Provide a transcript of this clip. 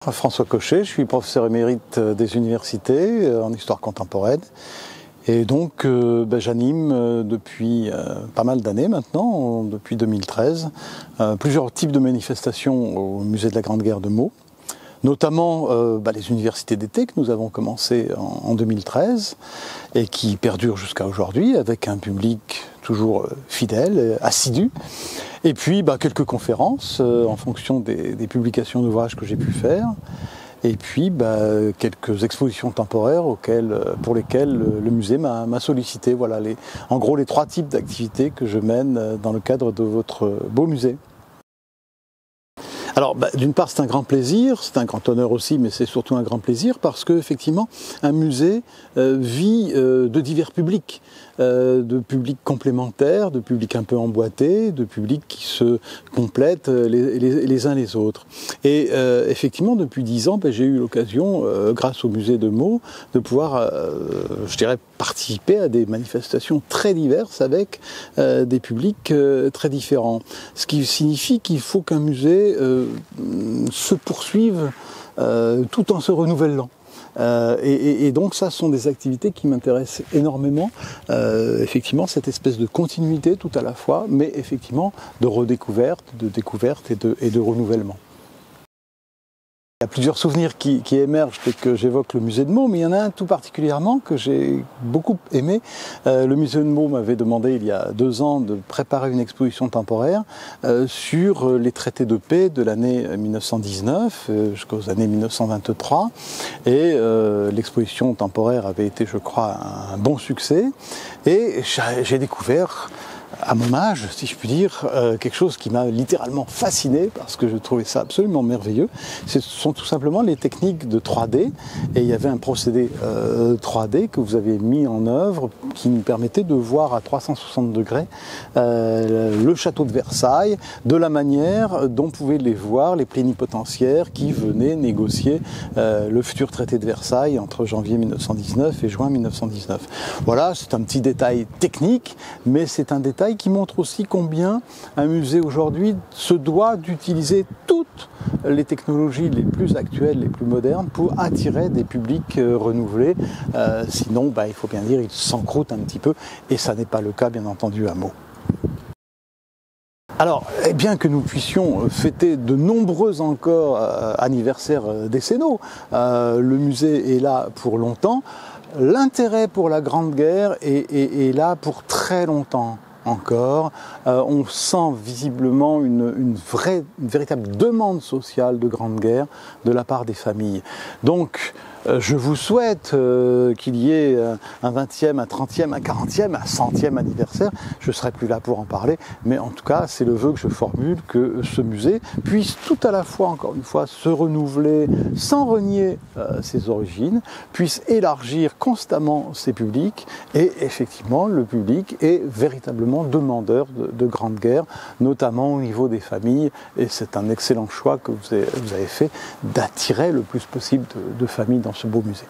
François Cochet, je suis professeur émérite des universités en histoire contemporaine et donc j'anime depuis pas mal d'années maintenant, depuis 2013, plusieurs types de manifestations au musée de la Grande Guerre de Meaux, notamment les universités d'été que nous avons commencé en 2013 et qui perdurent jusqu'à aujourd'hui avec un public toujours fidèle, assidu. Et puis quelques conférences en fonction des publications d'ouvrages que j'ai pu faire. Et puis quelques expositions temporaires pour lesquelles le musée m'a sollicité. Voilà en gros les trois types d'activités que je mène dans le cadre de votre beau musée. Alors d'une part c'est un grand plaisir, c'est un grand honneur aussi, mais c'est surtout un grand plaisir parce que effectivement un musée vit de divers publics, de publics complémentaires, de publics un peu emboîtés, de publics qui se complètent les uns les autres. Et effectivement depuis 10 ans j'ai eu l'occasion, grâce au musée de Meaux, de pouvoir, participer à des manifestations très diverses avec des publics très différents. Ce qui signifie qu'il faut qu'un musée se poursuivent tout en se renouvelant. Et donc ça, ce sont des activités qui m'intéressent énormément, effectivement cette espèce de continuité tout à la fois, mais effectivement de redécouverte, de découverte et de renouvellement. Il y a plusieurs souvenirs qui émergent dès que j'évoque le musée de Meaux, mais il y en a un tout particulièrement que j'ai beaucoup aimé. Le musée de Meaux m'avait demandé il y a 2 ans de préparer une exposition temporaire sur les traités de paix de l'année 1919 jusqu'aux années 1923. Et l'exposition temporaire avait été, je crois, un bon succès. Et j'ai découvert, à mon âge, si je puis dire, quelque chose qui m'a littéralement fasciné parce que je trouvais ça absolument merveilleux. Ce sont tout simplement les techniques de 3D et il y avait un procédé 3D que vous avez mis en œuvre qui nous permettait de voir à 360 degrés le château de Versailles de la manière dont pouvaient les voir les plénipotentiaires qui venaient négocier le futur traité de Versailles entre janvier 1919 et juin 1919. Voilà, c'est un petit détail technique, mais c'est un détail qui montre aussi combien un musée aujourd'hui se doit d'utiliser toutes les technologies les plus actuelles, les plus modernes pour attirer des publics renouvelés. Sinon, il faut bien dire, ils s'encroutent un petit peu et ça n'est pas le cas, bien entendu, à Meaux. Alors, bien que nous puissions fêter de nombreux encore anniversaires décennaux, le musée est là pour longtemps. L'intérêt pour la Grande Guerre est là pour très longtemps encore. On sent visiblement une véritable demande sociale de Grande Guerre de la part des familles. Donc, je vous souhaite qu'il y ait un 20e, un 30e, un 40e, un 100e anniversaire. Je ne serai plus là pour en parler, mais en tout cas, c'est le vœu que je formule que ce musée puisse tout à la fois, encore une fois, se renouveler sans renier ses origines, puisse élargir constamment ses publics et effectivement, le public est véritablement demandeur de Grande Guerre, notamment au niveau des familles, et c'est un excellent choix que vous avez fait d'attirer le plus possible de familles dans ce beau musée.